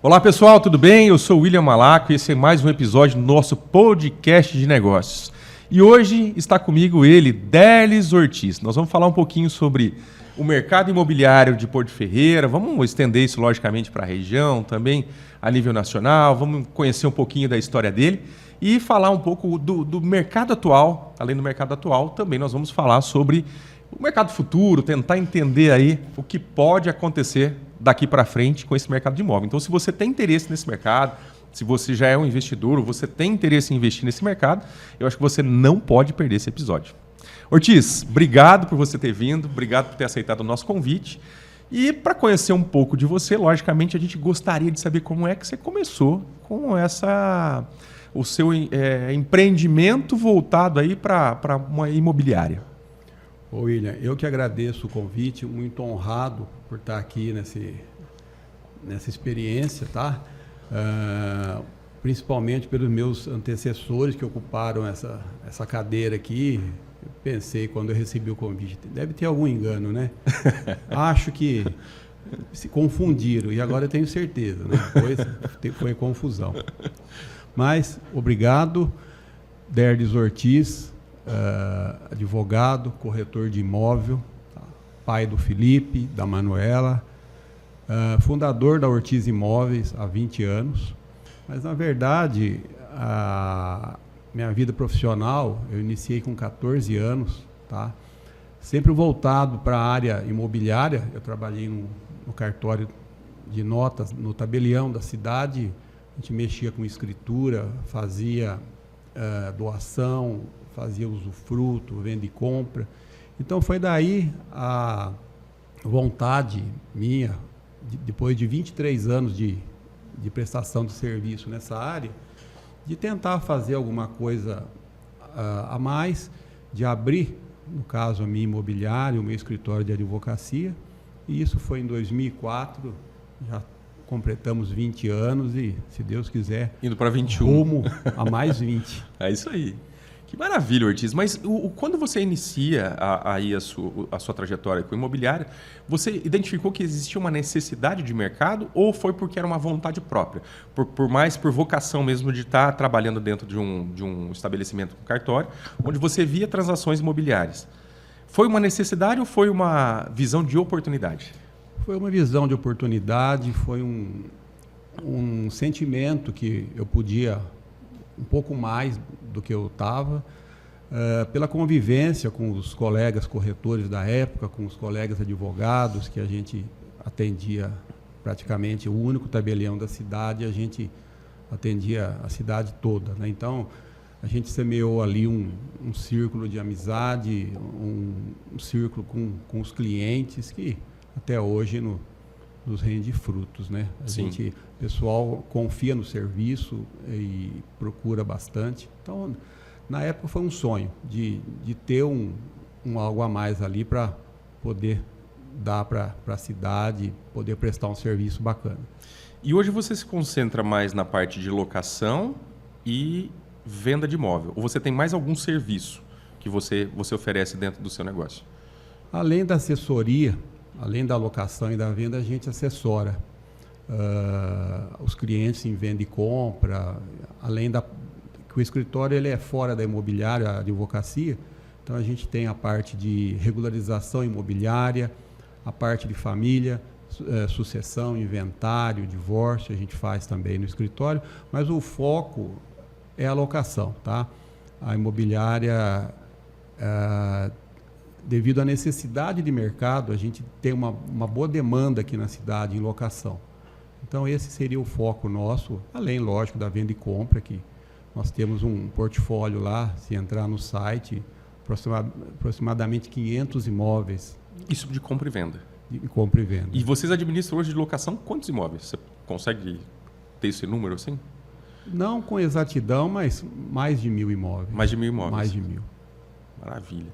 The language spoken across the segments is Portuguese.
Olá pessoal, tudo bem? Eu sou o William Malaco e esse é mais um episódio do nosso podcast de negócios. E hoje está comigo ele, Derlis Ortiz. Nós vamos falar um pouquinho sobre o mercado imobiliário de Porto Ferreira, vamos estender isso logicamente para a região, também a nível nacional, vamos conhecer um pouquinho da história dele e falar um pouco do mercado atual. Além do mercado atual, também nós vamos falar sobre o mercado futuro, tentar entender aí o que pode acontecer daqui para frente com esse mercado de imóvel. Então, se você tem interesse nesse mercado, se você já é um investidor ou você tem interesse em investir nesse mercado, eu acho que você não pode perder esse episódio. Ortiz, obrigado por você ter vindo, obrigado por ter aceitado o nosso convite. E para conhecer um pouco de você, logicamente, a gente gostaria de saber como é que você começou com o seu empreendimento voltado aí para uma imobiliária. Ô William, eu que agradeço o convite, muito honrado por estar aqui nessa experiência, tá? Principalmente pelos meus antecessores que ocuparam essa cadeira aqui. Eu pensei quando eu recebi o convite, deve ter algum engano, né? Acho que se confundiram e agora eu tenho certeza, né? Foi confusão. Mas, obrigado, Derlis Ortiz, advogado, corretor de imóvel, tá? Pai do Felipe, da Manuela, fundador da Ortiz Imóveis há 20 anos. Mas, na verdade, a minha vida profissional, eu iniciei com 14 anos, tá? Sempre voltado para a área imobiliária. Eu trabalhei no cartório de notas, no tabelião da cidade. A gente mexia com escritura, fazia doação, fazia usufruto, venda e compra. Então, foi daí a vontade minha, depois de 23 anos de prestação de serviço nessa área, de tentar fazer alguma coisa a mais, de abrir, no caso, a minha imobiliária, o meu escritório de advocacia. E isso foi em 2004, já completamos 20 anos e, se Deus quiser, indo para 21. Rumo a mais 20. É isso aí. Que maravilha, Ortiz. Mas quando você inicia a sua trajetória com imobiliária, você identificou que existia uma necessidade de mercado ou foi porque era uma vontade própria? Por vocação mesmo de estar trabalhando dentro de um estabelecimento com cartório, onde você via transações imobiliárias. Foi uma necessidade ou foi uma visão de oportunidade? Foi uma visão de oportunidade, foi um sentimento que eu podia um pouco mais do que eu estava, pela convivência com os colegas corretores da época, com os colegas advogados, que a gente atendia praticamente o único tabelião da cidade, a gente atendia a cidade toda, né? Então, a gente semeou ali um círculo de amizade, um círculo com os clientes que até hoje nos rende frutos, né? O pessoal confia no serviço e procura bastante. Então, na época foi um sonho de ter um algo a mais ali para poder dar para a cidade, poder prestar um serviço bacana. E hoje você se concentra mais na parte de locação e venda de imóvel? Ou você tem mais algum serviço que você oferece dentro do seu negócio? Além da assessoria, além da locação e da venda, a gente assessora os clientes em venda e compra, além que o escritório ele é fora da imobiliária, a advocacia, então a gente tem a parte de regularização imobiliária, a parte de família, sucessão, inventário, divórcio, a gente faz também no escritório, mas o foco é a locação, tá? A imobiliária, devido à necessidade de mercado, a gente tem uma boa demanda aqui na cidade em locação. Então, esse seria o foco nosso, além, lógico, da venda e compra, que nós temos um portfólio lá, se entrar no site, aproximadamente 500 imóveis. Isso de compra e venda? De compra e venda. E vocês administram hoje de locação quantos imóveis? Você consegue ter esse número assim? Não com exatidão, mas mais de 1.000 imóveis. Mais de 1.000 imóveis? Mais de 1.000. Maravilha.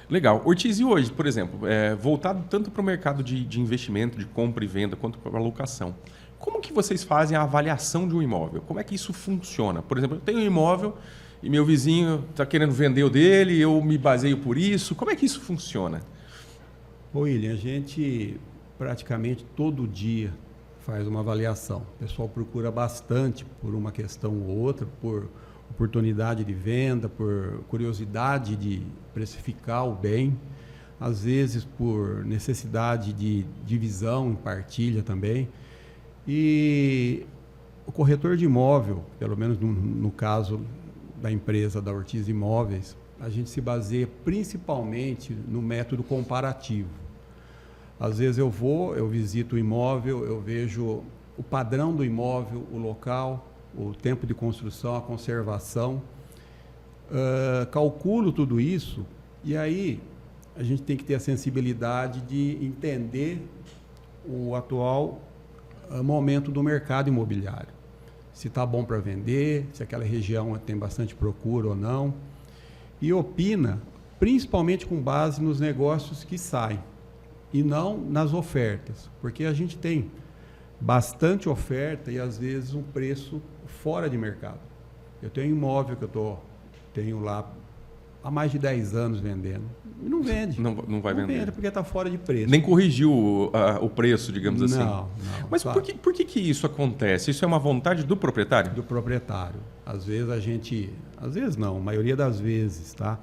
Legal. Ortiz, e hoje, por exemplo, voltado tanto para o mercado de investimento, de compra e venda, quanto para a locação, como que vocês fazem a avaliação de um imóvel? Como é que isso funciona? Por exemplo, eu tenho um imóvel e meu vizinho está querendo vender o dele, eu me baseio por isso. Como é que isso funciona? William, a gente praticamente todo dia faz uma avaliação. O pessoal procura bastante por uma questão ou outra, por oportunidade de venda, por curiosidade de precificar o bem, às vezes por necessidade de divisão em partilha também. E o corretor de imóvel, pelo menos no caso da empresa da Ortiz Imóveis, a gente se baseia principalmente no método comparativo. Às vezes eu visito o imóvel, eu vejo o padrão do imóvel, o local, o tempo de construção, a conservação, calculo tudo isso e aí a gente tem que ter a sensibilidade de entender o atual momento do mercado imobiliário. Se está bom para vender, se aquela região tem bastante procura ou não. E opina principalmente com base nos negócios que saem e não nas ofertas, porque a gente tem bastante oferta e às vezes um preço fora de mercado. Eu tenho um imóvel que eu tenho lá há mais de 10 anos vendendo e não vende. Não vai vender. Não vende porque está fora de preço. Nem corrigiu o preço, digamos assim. Não. Mas claro. por que isso acontece? Isso é uma vontade do proprietário? Do proprietário. Às vezes às vezes não, a maioria das vezes, tá?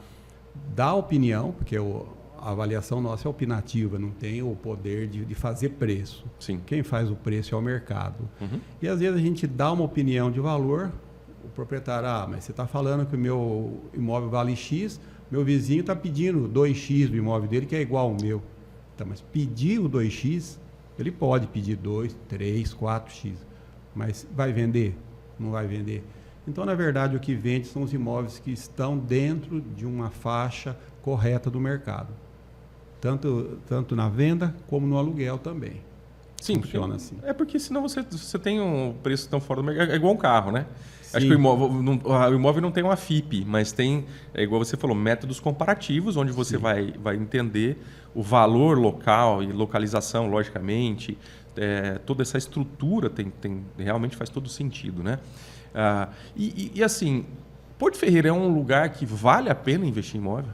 Dá opinião, porque a avaliação nossa é opinativa, não tem o poder de fazer preço. Sim. Quem faz o preço é o mercado. Uhum. E às vezes a gente dá uma opinião de valor, o proprietário, mas você está falando que o meu imóvel vale X, meu vizinho está pedindo 2X do imóvel dele, que é igual ao meu. Então, mas pedir o 2X, ele pode pedir 2, 3, 4X, mas vai vender? Não vai vender. Então, na verdade, o que vende são os imóveis que estão dentro de uma faixa correta do mercado. Tanto na venda como no aluguel também. Sim, funciona assim. É porque senão você tem um preço tão fora do mercado. É igual um carro, né? Sim. Acho que o imóvel não tem uma FIP, mas tem, igual você falou, métodos comparativos, onde você vai entender o valor local e localização, logicamente. Toda essa estrutura realmente faz todo sentido, né? E assim, Porto Ferreira é um lugar que vale a pena investir em imóvel?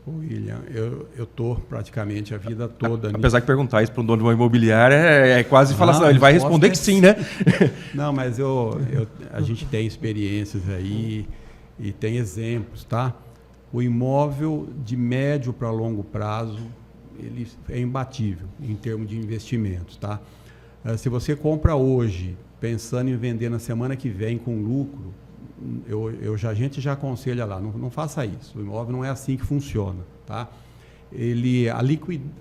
William, eu estou praticamente a vida toda... Apesar de perguntar isso para um dono de uma imobiliária, é quase falar assim, ele vai responder que sim, né? Não, mas a gente tem experiências aí e tem exemplos, tá? O imóvel de médio para longo prazo, ele é imbatível em termos de investimentos, tá? Se você compra hoje, pensando em vender na semana que vem com lucro, a gente já aconselha lá, não faça isso. O imóvel não é assim que funciona, tá? A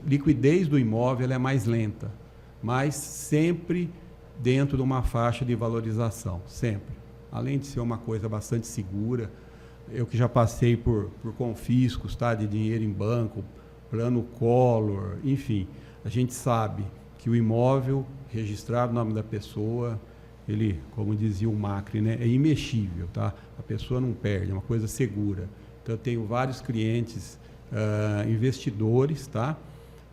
liquidez do imóvel ela é mais lenta, mas sempre dentro de uma faixa de valorização, sempre. Além de ser uma coisa bastante segura, eu que já passei por confiscos, tá? De dinheiro em banco, plano Collor, enfim, a gente sabe que o imóvel registrado no nome da pessoa, ele, como dizia o Macri, né, é imexível, tá? A pessoa não perde, é uma coisa segura. Então, eu tenho vários clientes investidores, tá?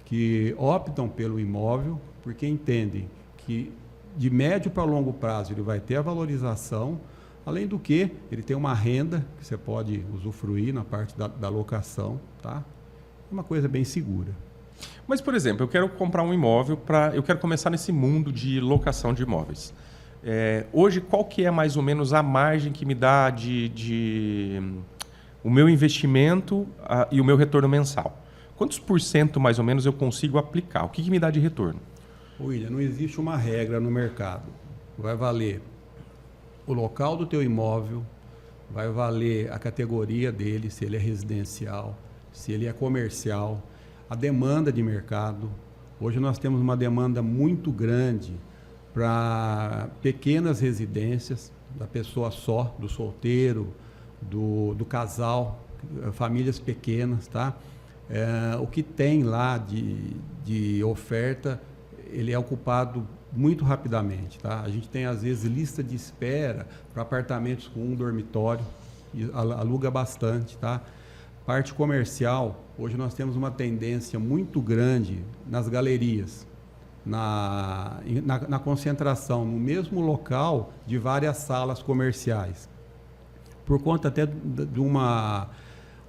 Que optam pelo imóvel porque entendem que de médio para longo prazo ele vai ter a valorização, além do que ele tem uma renda que você pode usufruir na parte da locação, tá? É uma coisa bem segura. Mas, por exemplo, eu quero comprar um imóvel eu quero começar nesse mundo de locação de imóveis. Hoje, qual que é mais ou menos a margem que me dá o meu investimento e o meu retorno mensal? Quantos por cento, mais ou menos, eu consigo aplicar? O que me dá de retorno? William, não existe uma regra no mercado. Vai valer o local do teu imóvel, vai valer a categoria dele, se ele é residencial, se ele é comercial, a demanda de mercado. Hoje nós temos uma demanda muito grande para pequenas residências, da pessoa só, do solteiro, do casal, famílias pequenas, tá? O que tem lá de oferta, ele é ocupado muito rapidamente, tá? A gente tem, às vezes, lista de espera para apartamentos com um dormitório, e aluga bastante, tá? Parte comercial, hoje nós temos uma tendência muito grande nas galerias, na concentração, no mesmo local de várias salas comerciais, por conta até de uma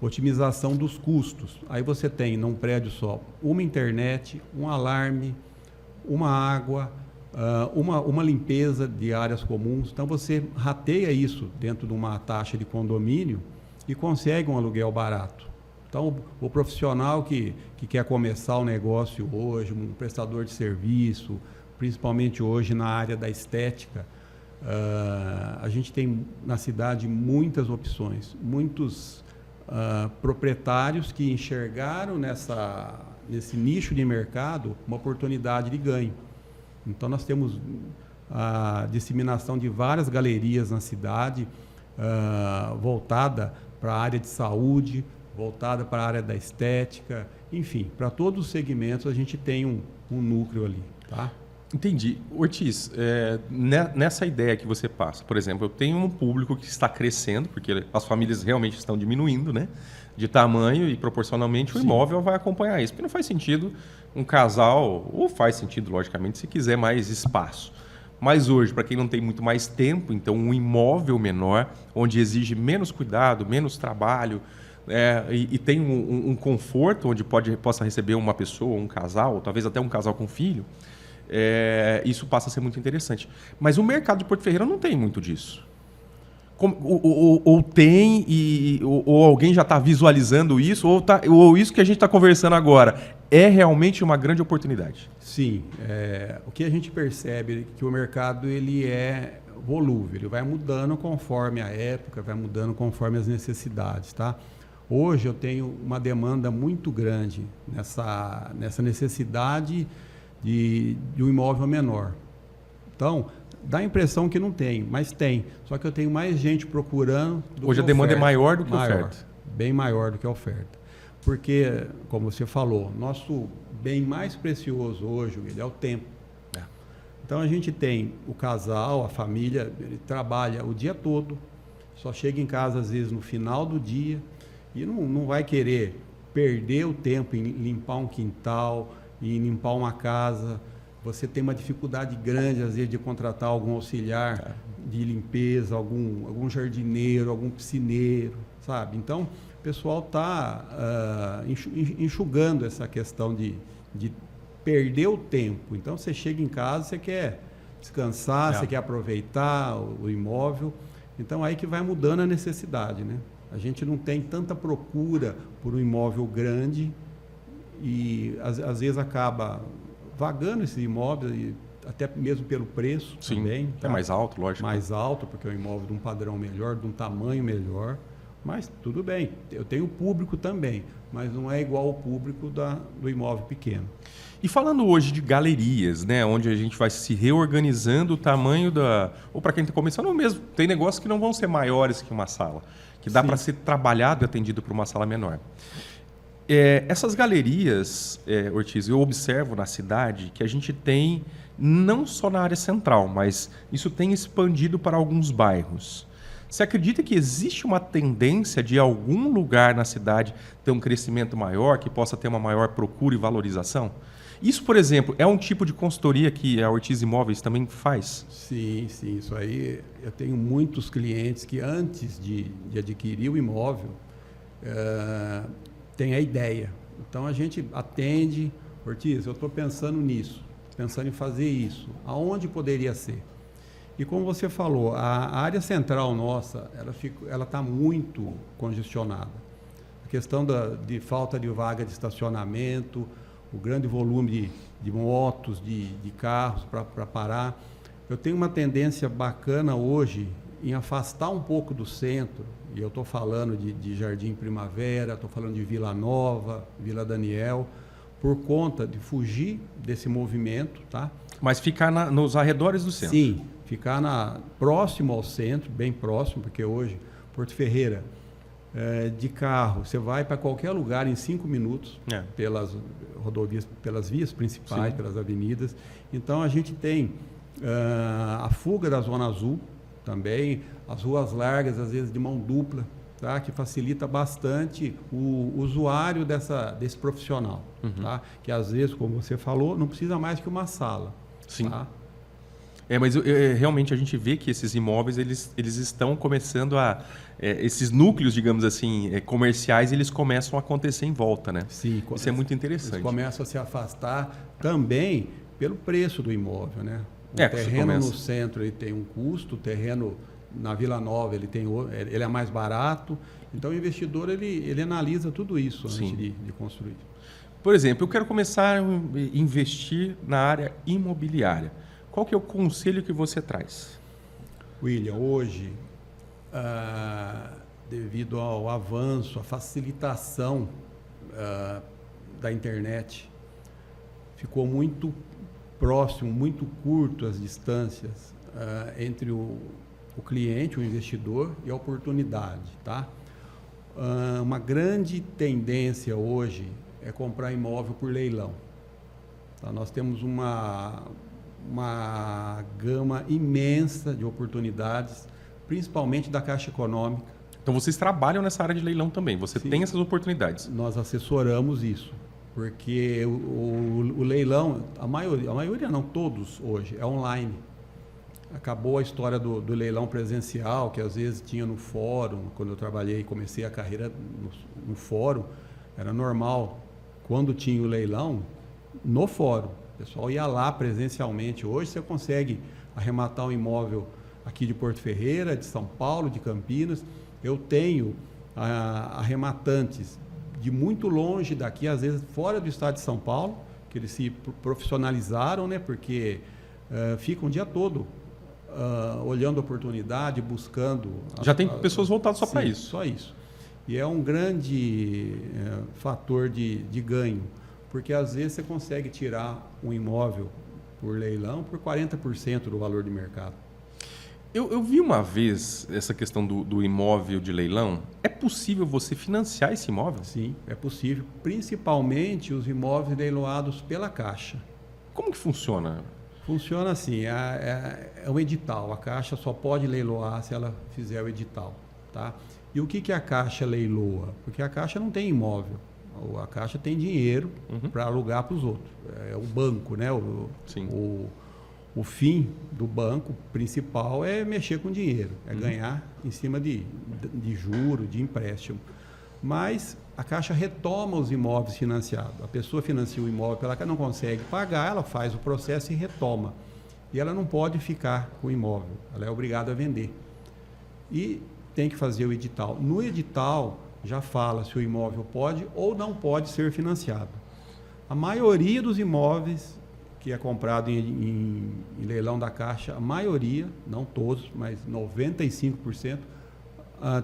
otimização dos custos. Aí você tem, num prédio só, uma internet, um alarme, uma água, uma limpeza de áreas comuns. Então, você rateia isso dentro de uma taxa de condomínio e consegue um aluguel barato. Então, o profissional que quer começar o negócio hoje, um prestador de serviço, principalmente hoje na área da estética, a gente tem na cidade muitas opções, muitos proprietários que enxergaram nesse nicho de mercado uma oportunidade de ganho. Então, nós temos a disseminação de várias galerias na cidade, voltada para a área de saúde, voltada para a área da estética, enfim, para todos os segmentos a gente tem um núcleo ali, tá? Entendi. Ortiz, nessa ideia que você passa, por exemplo, eu tenho um público que está crescendo, porque as famílias realmente estão diminuindo, né, de tamanho, e proporcionalmente o imóvel vai acompanhar isso. Porque não faz sentido um casal, ou faz sentido, logicamente, se quiser mais espaço. Mas hoje, para quem não tem muito mais tempo, então um imóvel menor, onde exige menos cuidado, menos trabalho, e tem um conforto onde possa receber uma pessoa, um casal, ou talvez até um casal com filho, isso passa a ser muito interessante. Mas o mercado de Porto Ferreira não tem muito disso. Ou tem, ou alguém já está visualizando isso, ou isso que a gente está conversando agora é realmente uma grande oportunidade? Sim. O que a gente percebe é que o mercado ele é volúvel, ele vai mudando conforme a época, vai mudando conforme as necessidades, tá? Hoje eu tenho uma demanda muito grande nessa necessidade de um imóvel menor. Então, dá a impressão que não tem, mas tem. Só que eu tenho mais gente procurando do que hoje a demanda oferta. É maior do que a oferta. Bem maior do que a oferta. Porque, como você falou, nosso bem mais precioso hoje é o tempo. Então, a gente tem o casal, a família, ele trabalha o dia todo, só chega em casa, às vezes, no final do dia, e não vai querer perder o tempo em limpar um quintal, em limpar uma casa. Você tem uma dificuldade grande, às vezes, de contratar algum auxiliar de limpeza, algum jardineiro, algum piscineiro, sabe? Então, o pessoal está enxugando essa questão de perder o tempo. Então, você chega em casa, você quer descansar, você quer aproveitar o imóvel. Então, aí que vai mudando a necessidade, né? A gente não tem tanta procura por um imóvel grande e, às vezes, acaba vagando esse imóvel, e até mesmo pelo preço. Sim, também. É mais alto, lógico. Mais alto, porque é um imóvel de um padrão melhor, de um tamanho melhor. Mas tudo bem, eu tenho público também, mas não é igual ao público do imóvel pequeno. E falando hoje de galerias, né, onde a gente vai se reorganizando o tamanho ou para quem está começando, ou mesmo, tem negócios que não vão ser maiores que uma sala, que dá para ser trabalhado e atendido por uma sala menor. Essas galerias, Ortiz, eu observo na cidade que a gente tem, não só na área central, mas isso tem expandido para alguns bairros. Você acredita que existe uma tendência de algum lugar na cidade ter um crescimento maior, que possa ter uma maior procura e valorização? Isso, por exemplo, é um tipo de consultoria que a Ortiz Imóveis também faz? Sim, isso aí. Eu tenho muitos clientes que antes de adquirir o imóvel, tem a ideia. Então, a gente atende, Ortiz, eu estou pensando nisso, pensando em fazer isso. Aonde poderia ser? E como você falou, a área central nossa, ela está muito congestionada. A questão de falta de vaga de estacionamento, o grande volume de motos, de carros para parar. Eu tenho uma tendência bacana hoje em afastar um pouco do centro, e eu estou falando de Jardim Primavera, estou falando de Vila Nova, Vila Daniel, por conta de fugir desse movimento, tá? Mas ficar nos arredores do centro. Sim, ficar próximo ao centro, bem próximo, porque hoje, Porto Ferreira, de carro, você vai para qualquer lugar em 5 minutos, pelas rodovias, pelas vias principais, pelas avenidas. Então, a gente tem a fuga da Zona Azul também, as ruas largas, às vezes de mão dupla, tá? Que facilita bastante o usuário desse profissional. Tá? Que, às vezes, como você falou, não precisa mais que uma sala. Sim. Tá? Mas realmente a gente vê que esses imóveis eles estão começando esses núcleos, digamos assim, comerciais, eles começam a acontecer em volta, né? Sim. Isso é muito interessante. Eles começam a se afastar também pelo preço do imóvel, né? O terreno no centro ele tem um custo, o terreno na Vila Nova ele é mais barato. Então o investidor ele analisa tudo isso antes de construir. Por exemplo, eu quero começar a investir na área imobiliária. Qual que é o conselho que você traz? William, hoje, devido ao avanço, à facilitação da internet, ficou muito próximo, muito curto as distâncias entre o cliente, o investidor e a oportunidade, tá? Uma grande tendência hoje é comprar imóvel por leilão. Tá? Nós temos uma gama imensa de oportunidades, principalmente da Caixa Econômica. Então vocês trabalham nessa área de leilão também, você tem essas oportunidades? Nós assessoramos isso, porque o leilão, a maioria não, todos hoje, é online. Acabou a história do leilão presencial, que às vezes tinha no fórum. Quando eu trabalhei, comecei a carreira no fórum, era normal. Quando tinha o leilão, no fórum, o pessoal ia lá presencialmente. Hoje você consegue arrematar um imóvel aqui de Porto Ferreira, de São Paulo, de Campinas. Eu tenho arrematantes de muito longe daqui, às vezes fora do estado de São Paulo, que eles se profissionalizaram, né? Porque ficam o dia todo olhando a oportunidade, buscando... Já tem pessoas voltadas só para isso. Só isso. E é um grande fator de ganho, porque às vezes você consegue tirar um imóvel por leilão por 40% do valor de mercado. Eu vi uma vez essa questão do imóvel de leilão. É possível você financiar esse imóvel? Sim, é possível. Principalmente os imóveis leiloados pela Caixa. Como que funciona? Funciona assim, é um edital. A Caixa só pode leiloar se ela fizer o edital, tá? E o que a Caixa leiloa? Porque a Caixa não tem imóvel. A Caixa tem dinheiro para alugar para os outros. É o banco, né? O fim do banco principal é mexer com dinheiro, é ganhar em cima de juro, de empréstimo. Mas a Caixa retoma os imóveis financiados. A pessoa financia o imóvel pela Caixa, não consegue pagar, ela faz o processo e retoma. E ela não pode ficar com o imóvel, ela é obrigada a vender. E tem que fazer o edital. No edital já fala se o imóvel pode ou não pode ser financiado. A maioria dos imóveis que é comprado em leilão da Caixa, a maioria, não todos, mas 95%,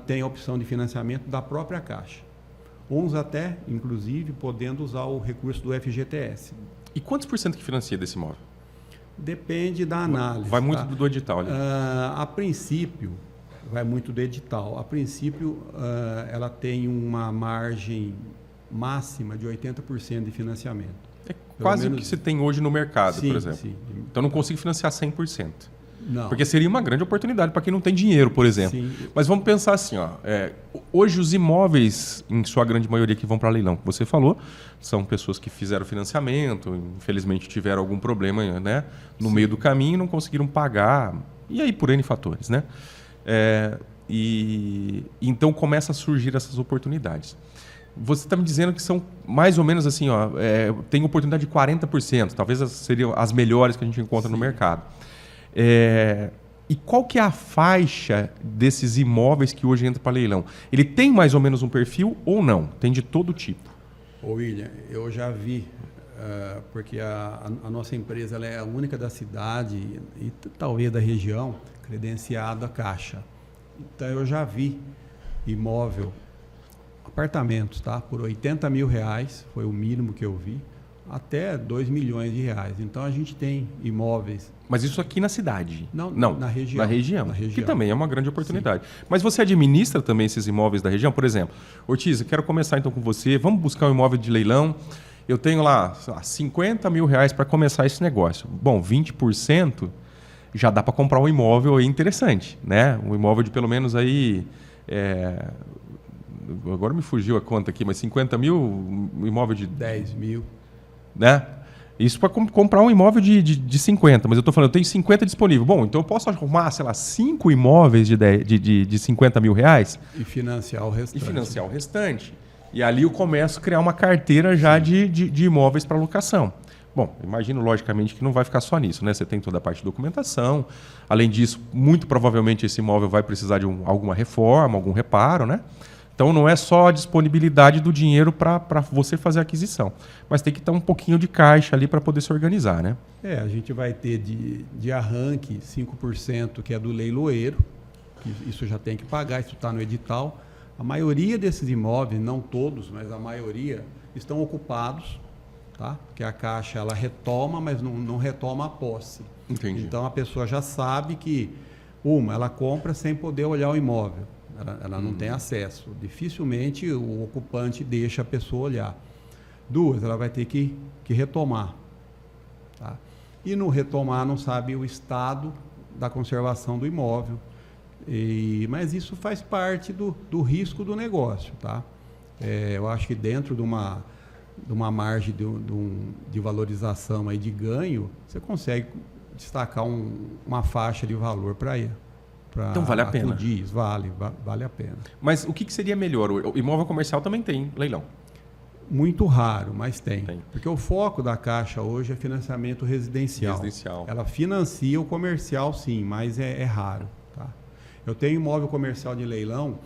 tem a opção de financiamento da própria Caixa. Uns até, inclusive, podendo usar o recurso do FGTS. E quantos por cento que financia desse imóvel? Depende da análise. Vai muito do edital ali. A princípio, vai muito do edital. A princípio, ela tem uma margem máxima de 80% de financiamento. É quase o que se tem hoje no mercado, por exemplo. Sim. Então não consigo financiar 100%. Não. Porque seria uma grande oportunidade para quem não tem dinheiro, por exemplo. Sim. Mas vamos pensar assim, ó, hoje os imóveis, em sua grande maioria que vão para leilão, que você falou, são pessoas que fizeram financiamento, infelizmente tiveram algum problema, né, no meio do caminho, não conseguiram pagar, e aí por N fatores, né? Então começa a surgir essas oportunidades. Você está me dizendo que são mais ou menos assim, ó, tem oportunidade de 40%, talvez seriam as melhores que a gente encontra no mercado. E qual que é a faixa desses imóveis que hoje entram para leilão? Ele tem mais ou menos um perfil ou não? Tem de todo tipo? Ô William, eu já vi, porque a nossa empresa ela é a única da cidade e talvez da região credenciada à Caixa. Então eu já vi imóvel, apartamentos, tá? Por R$80 mil, foi o mínimo que eu vi, até R$2 milhões. Então a gente tem imóveis. Mas isso aqui na cidade? Não, na região. Na região, que também é uma grande oportunidade. Sim. Mas você administra também esses imóveis da região? Por exemplo, Ortiz, eu quero começar então com você, vamos buscar um imóvel de leilão, eu tenho lá R$50 mil para começar esse negócio. Bom, 20% já dá para comprar um imóvel aí interessante, né? Um imóvel de pelo menos aí... Agora me fugiu a conta aqui, mas 50 mil, um imóvel de... 10 mil. Né? Isso para comprar um imóvel de 50, mas eu estou falando, eu tenho 50 disponível. Bom, então eu posso arrumar, sei lá, 5 imóveis de 50 mil reais? E financiar o restante. E ali eu começo a criar uma carteira já de imóveis para locação. Bom, imagino logicamente que não vai ficar só nisso, né? Você tem toda a parte de documentação. Além disso, muito provavelmente esse imóvel vai precisar de alguma reforma, algum reparo, né? Então não é só a disponibilidade do dinheiro para você fazer a aquisição, mas tem que ter um pouquinho de caixa ali para poder se organizar, né? A gente vai ter de arranque 5% que é do leiloeiro, que isso já tem que pagar, isso está no edital. A maioria desses imóveis, não todos, mas a maioria, estão ocupados, tá? Porque a Caixa ela retoma, mas não retoma a posse. Entendi. Então a pessoa já sabe que, ela compra sem poder olhar o imóvel. Ela não tem acesso. Dificilmente o ocupante deixa a pessoa olhar. 2, ela vai ter que retomar. Tá? E no retomar não sabe o estado da conservação do imóvel. Mas isso faz parte do risco do negócio. Tá? Eu acho que dentro de uma margem de valorização aí de ganho, você consegue destacar uma faixa de valor para ir. Então vale a pena. Vale a pena. Mas o que seria melhor? O imóvel comercial também tem leilão. Muito raro, mas tem. Porque o foco da Caixa hoje é financiamento residencial. Ela financia o comercial, sim, mas é raro. Tá? Eu tenho imóvel comercial de leilão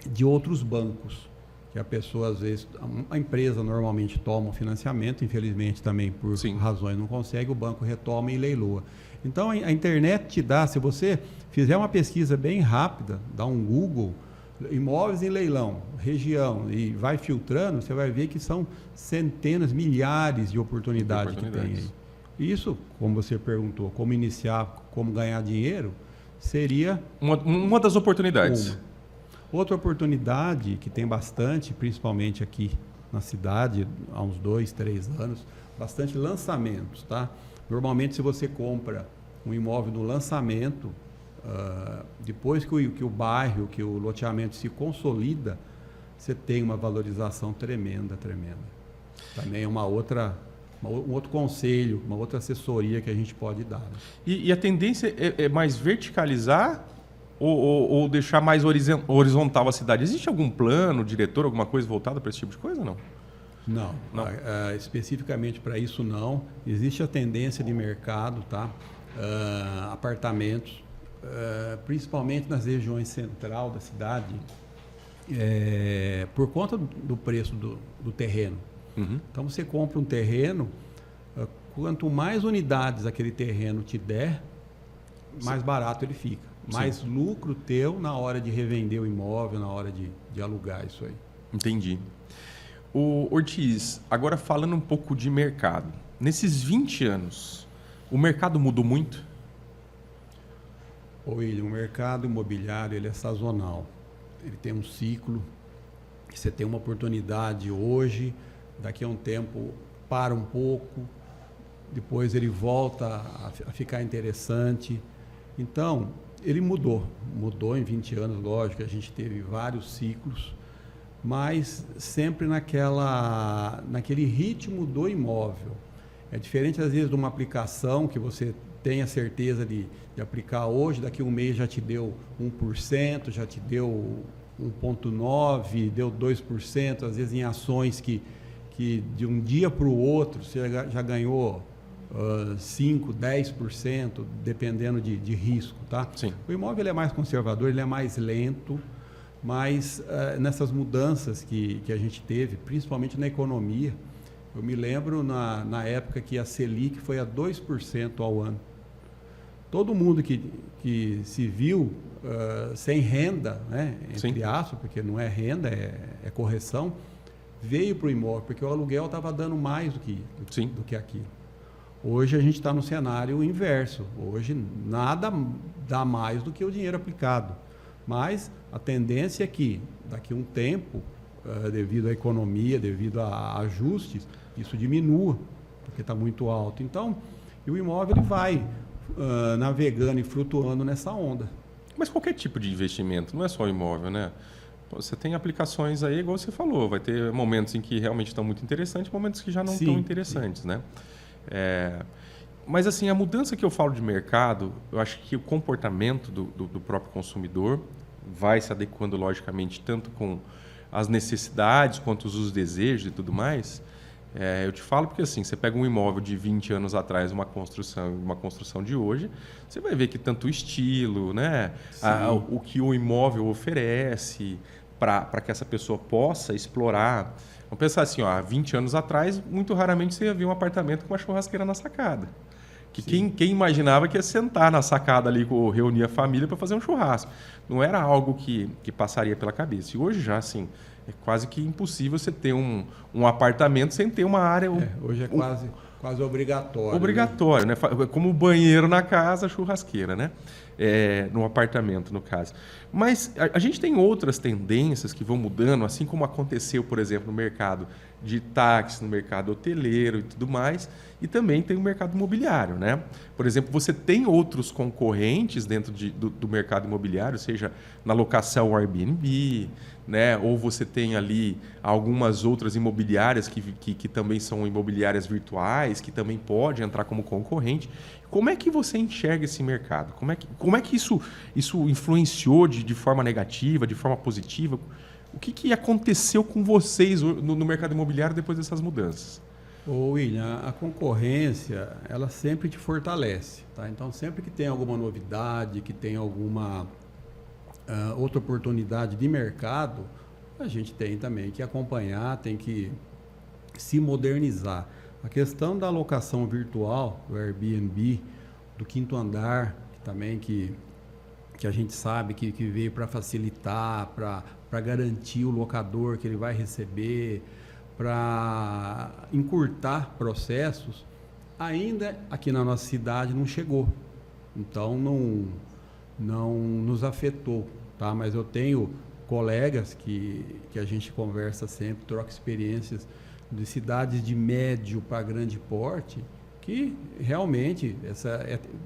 de outros bancos, que a pessoa, às vezes, a empresa normalmente toma o financiamento, infelizmente também por razões não consegue, o banco retoma e leiloa. Então a internet te dá, se você fizer uma pesquisa bem rápida, dá um Google, imóveis em leilão, região, e vai filtrando, você vai ver que são centenas, milhares de oportunidades que tem aí. Isso, como você perguntou, como iniciar, como ganhar dinheiro, seria uma das oportunidades. Outra oportunidade que tem bastante, principalmente aqui na cidade, há uns 2, 3 anos, bastante lançamentos, tá? Normalmente, se você compra um imóvel no lançamento, depois que o bairro, que o loteamento se consolida, você tem uma valorização tremenda. Também é um outro conselho, uma outra assessoria que a gente pode dar. Né? E a tendência é mais verticalizar ou deixar mais horizontal a cidade? Existe algum plano, diretor, alguma coisa voltada para esse tipo de coisa ou não? Não. Especificamente para isso não. Existe a tendência de mercado, tá? Apartamentos, principalmente nas regiões central da cidade, por conta do preço do terreno. Uhum. Então você compra um terreno, quanto mais unidades aquele terreno te der, mais barato ele fica. Mais lucro teu na hora de revender o imóvel, na hora de alugar isso aí. Entendi. O Ortiz, agora falando um pouco de mercado. Nesses 20 anos, o mercado mudou muito? William, o mercado imobiliário ele é sazonal. Ele tem um ciclo. Você tem uma oportunidade hoje, daqui a um tempo para um pouco, depois ele volta a ficar interessante. Então, ele mudou em 20 anos, lógico, a gente teve vários ciclos, mas sempre naquele ritmo do imóvel. É diferente, às vezes, de uma aplicação que você tem a certeza de aplicar hoje, daqui a um mês já te deu 1%, já te deu 1,9%, deu 2%, às vezes em ações que de um dia para o outro você já ganhou 5%, 10%, dependendo de risco. Tá? Sim. O imóvel ele é mais conservador, ele é mais lento, mas nessas mudanças que a gente teve, principalmente na economia, eu me lembro na época que a Selic foi a 2% ao ano. Todo mundo que se viu sem renda, né, entre aspas, porque não é renda, é correção, veio para o imóvel, porque o aluguel estava dando mais do que aquilo. Hoje a gente está no cenário inverso. Hoje nada dá mais do que o dinheiro aplicado. Mas a tendência é que, daqui a um tempo, devido à economia, devido a ajustes, isso diminua, porque está muito alto. Então, o imóvel ele vai navegando e flutuando nessa onda. Mas qualquer tipo de investimento, não é só imóvel, né? Você tem aplicações aí, igual você falou, vai ter momentos em que realmente estão muito interessantes, momentos que já não estão interessantes, né? Mas assim, a mudança que eu falo de mercado, eu acho que o comportamento do próprio consumidor vai se adequando, logicamente, tanto com as necessidades quanto os desejos e tudo mais. Eu te falo porque assim, você pega um imóvel de 20 anos atrás, uma construção de hoje, você vai ver que tanto o estilo, né, o que o imóvel oferece para que essa pessoa possa explorar. Vamos pensar assim, há 20 anos atrás, muito raramente você ia ver um apartamento com uma churrasqueira na sacada. Quem imaginava que ia sentar na sacada ali, reunir a família para fazer um churrasco. Não era algo que passaria pela cabeça. E hoje já, assim, é quase que impossível você ter um apartamento sem ter uma área... Hoje é quase obrigatório. Obrigatório, né? Como banheiro na casa, churrasqueira, né? No apartamento, no caso. Mas a gente tem outras tendências que vão mudando, assim como aconteceu, por exemplo, no mercado de táxi, no mercado hoteleiro e tudo mais, e também tem o mercado imobiliário, né? Por exemplo, você tem outros concorrentes dentro do mercado imobiliário, seja na locação Airbnb, né? Ou você tem ali algumas outras imobiliárias que também são imobiliárias virtuais, que também pode entrar como concorrente. Como é que você enxerga esse mercado? Como é que isso influenciou de forma negativa, de forma positiva? O que aconteceu com vocês no mercado imobiliário depois dessas mudanças? William, a concorrência, ela sempre te fortalece, tá? Então, sempre que tem alguma novidade, que tem alguma outra oportunidade de mercado, a gente tem também que acompanhar, tem que se modernizar. A questão da locação virtual, do Airbnb, do quinto andar, que a gente sabe que veio para facilitar, para garantir o locador que ele vai receber, para encurtar processos, ainda aqui na nossa cidade não chegou. Então, não nos afetou, tá? Mas eu tenho colegas que a gente conversa sempre, troca experiências de cidades de médio para grande porte, que realmente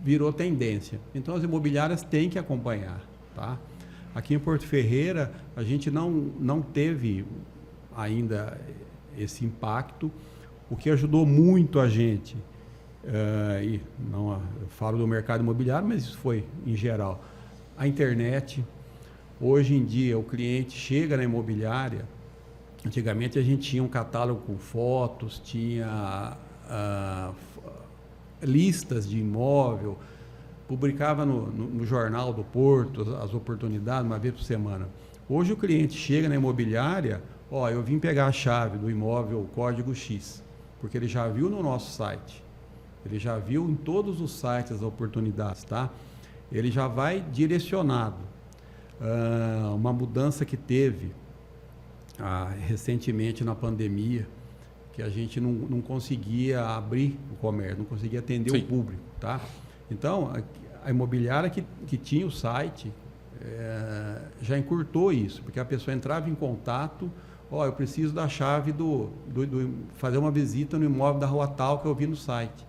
virou tendência. Então, as imobiliárias têm que acompanhar, tá? Aqui em Porto Ferreira, a gente não teve ainda esse impacto. O que ajudou muito a gente, eu falo do mercado imobiliário, mas isso foi em geral, a internet. Hoje em dia, o cliente chega na imobiliária. Antigamente a gente tinha um catálogo com fotos, tinha listas de imóvel, publicava no jornal do Porto as oportunidades uma vez por semana. Hoje o cliente chega na imobiliária, eu vim pegar a chave do imóvel código X, porque ele já viu no nosso site, ele já viu em todos os sites as oportunidades, tá? Ele já vai direcionado. Uma mudança que teve recentemente na pandemia, que a gente não conseguia abrir o comércio, não conseguia atender o público, tá? Então, a imobiliária que tinha o site já encurtou isso, porque a pessoa entrava em contato, eu preciso da chave fazer uma visita no imóvel da rua tal que eu vi no site.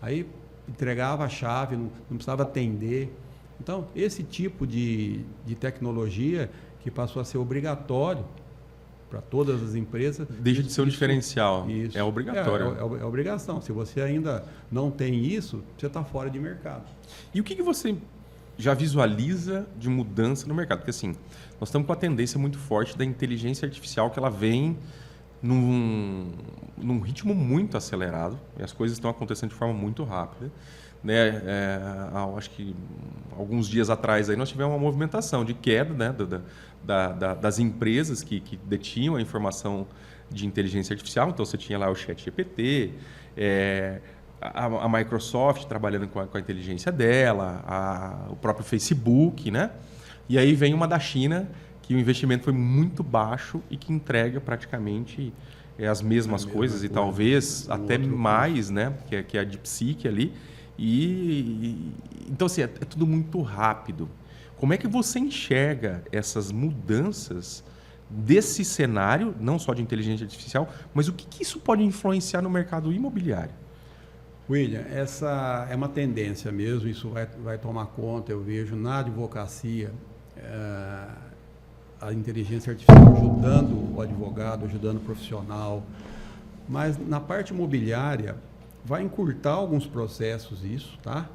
Aí entregava a chave, não precisava atender. Então, esse tipo de tecnologia que passou a ser obrigatório para todas as empresas. Deixa de ser um diferencial. Isso. É obrigatório. É obrigação. Se você ainda não tem isso, você está fora de mercado. E o que você já visualiza de mudança no mercado? Porque assim, nós estamos com a tendência muito forte da inteligência artificial, que ela vem num ritmo muito acelerado, e as coisas estão acontecendo de forma muito rápida. Né? Acho que alguns dias atrás aí nós tivemos uma movimentação de queda, né, das empresas que detinham a informação de inteligência artificial. Então você tinha lá o ChatGPT, a Microsoft trabalhando com a inteligência dela, o próprio Facebook, né? E aí vem uma da China, que o investimento foi muito baixo e que entrega praticamente as mesmas coisas e talvez até mais, né? Que é a DeepSeek ali. Então, assim, é tudo muito rápido. Como é que você enxerga essas mudanças desse cenário, não só de inteligência artificial, mas o que isso pode influenciar no mercado imobiliário? William, essa é uma tendência mesmo, isso vai tomar conta, eu vejo na advocacia, a inteligência artificial ajudando o advogado, ajudando o profissional, mas na parte imobiliária vai encurtar alguns processos isso, tá?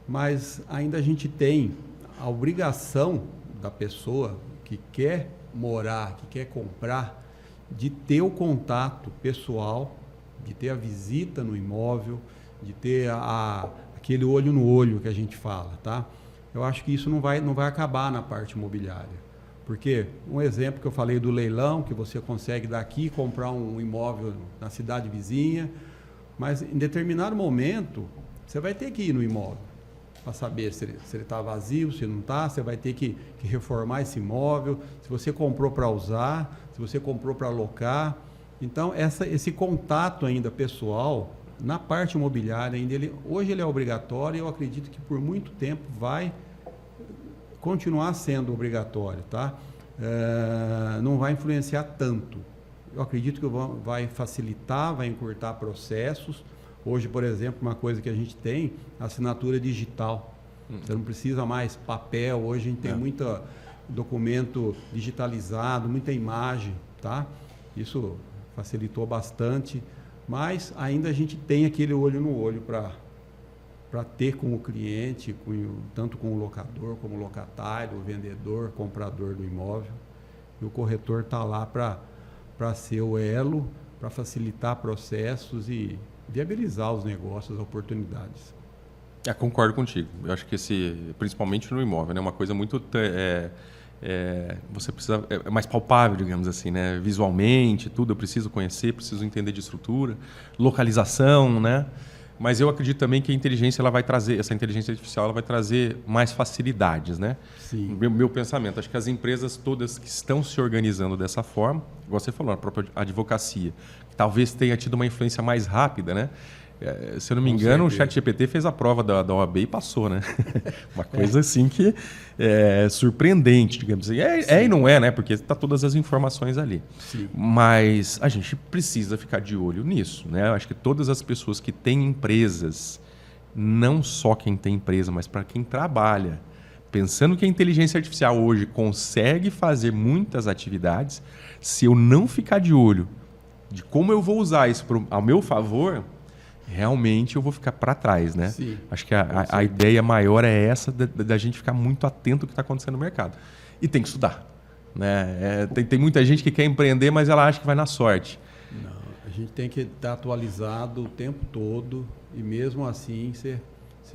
Mas ainda a gente tem a obrigação da pessoa que quer morar, que quer comprar, de ter o contato pessoal de ter a visita no imóvel, de ter aquele olho no olho que a gente fala, tá? Eu acho que isso não vai acabar na parte imobiliária. Porque um exemplo que eu falei do leilão, que você consegue daqui comprar um imóvel na cidade vizinha, mas em determinado momento você vai ter que ir no imóvel para saber se ele está vazio, se não está, você vai ter que reformar esse imóvel, se você comprou para usar, se você comprou para alocar. Então, esse contato ainda pessoal, na parte imobiliária, hoje ele é obrigatório e eu acredito que por muito tempo vai continuar sendo obrigatório, tá? Não vai influenciar tanto. Eu acredito que vai facilitar, vai encurtar processos. Hoje, por exemplo, uma coisa que a gente tem, assinatura digital. Você não precisa mais papel. Hoje a gente tem muito documento digitalizado, muita imagem, tá? Isso facilitou bastante, mas ainda a gente tem aquele olho no olho para ter com o cliente, tanto com o locador, como o locatário, o vendedor, comprador do imóvel. E o corretor está lá para ser o elo, para facilitar processos e viabilizar os negócios, as oportunidades. Concordo contigo. Eu acho que principalmente no imóvel, né, uma coisa muito você precisa é mais palpável, digamos assim, né, visualmente, tudo eu preciso conhecer, preciso entender de estrutura, localização, né? Mas eu acredito também que essa inteligência artificial ela vai trazer mais facilidades, né? Sim. Meu pensamento, acho que as empresas todas que estão se organizando dessa forma, igual você falou, a própria advocacia, que talvez tenha tido uma influência mais rápida, né? Se eu não me engano, o ChatGPT fez a prova da OAB e passou, né? Uma coisa assim que é surpreendente, digamos assim. E não é, né? Porque está todas as informações ali. Sim. Mas a gente precisa ficar de olho nisso, né? Eu acho que todas as pessoas que têm empresas, não só quem tem empresa, mas para quem trabalha, pensando que a inteligência artificial hoje consegue fazer muitas atividades, se eu não ficar de olho de como eu vou usar isso ao meu favor, realmente eu vou ficar para trás, né? Sim, acho que a ideia maior é essa, da gente ficar muito atento ao que está acontecendo no mercado. E tem que estudar, né? Tem muita gente que quer empreender, mas ela acha que vai na sorte. Não, a gente tem que estar atualizado o tempo todo e mesmo assim você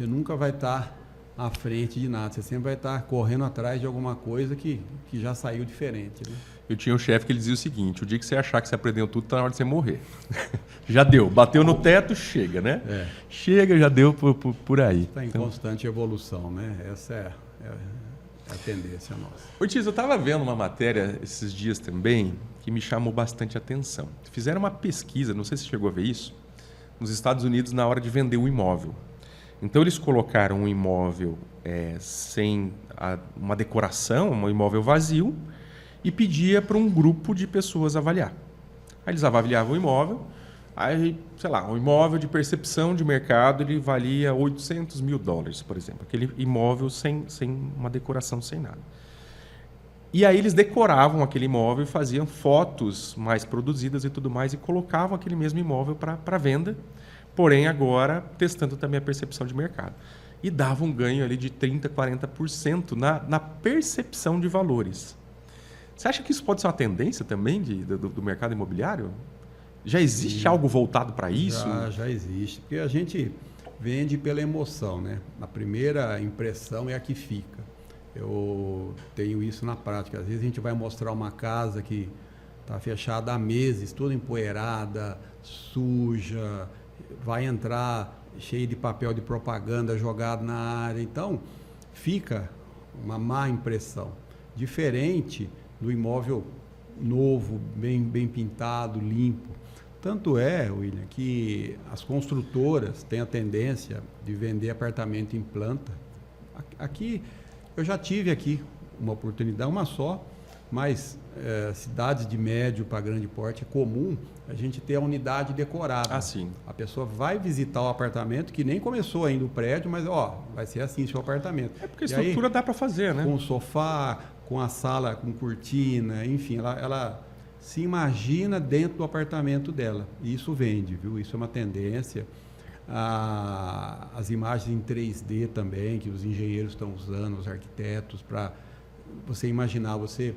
nunca vai estar à frente de nada. Você sempre vai estar correndo atrás de alguma coisa que já saiu diferente, né? Eu tinha um chefe que ele dizia o seguinte: o dia que você achar que você aprendeu tudo, está na hora de você morrer. Já deu, bateu no teto, chega, né? Chega, já deu por aí. Está em constante evolução, né? Essa é a tendência nossa. Ortiz, eu estava vendo uma matéria esses dias também que me chamou bastante atenção. Fizeram uma pesquisa, não sei se você chegou a ver isso, nos Estados Unidos na hora de vender um imóvel. Então eles colocaram um imóvel sem uma decoração, um imóvel vazio, e pedia para um grupo de pessoas avaliar. Aí eles avaliavam o imóvel, aí, sei lá, um imóvel de percepção de mercado, ele valia $800 mil, por exemplo. Aquele imóvel sem uma decoração, sem nada. E aí eles decoravam aquele imóvel e faziam fotos mais produzidas e tudo mais e colocavam aquele mesmo imóvel para venda, porém agora testando também a percepção de mercado. E dava um ganho ali de 30%, 40% na percepção de valores. Você acha que isso pode ser uma tendência também do mercado imobiliário? Já existe algo voltado para isso? Já existe, porque a gente vende pela emoção, né? A primeira impressão é a que fica. Eu tenho isso na prática. Às vezes a gente vai mostrar uma casa que está fechada há meses, toda empoeirada, suja, vai entrar cheio de papel de propaganda jogado na área. Então, fica uma má impressão. Diferente do imóvel novo, bem pintado, limpo. Tanto é, William, que as construtoras têm a tendência de vender apartamento em planta. Aqui, eu já tive aqui uma oportunidade, uma só, mas cidades de médio para grande porte é comum a gente ter a unidade decorada. Ah, sim. A pessoa vai visitar o apartamento, que nem começou ainda o prédio, mas vai ser assim seu apartamento. É porque a estrutura dá para fazer, né? Com sofá, com a sala com cortina, enfim, ela se imagina dentro do apartamento dela. E isso vende, viu? Isso é uma tendência. As imagens em 3D também, que os engenheiros estão usando, os arquitetos, para você imaginar, você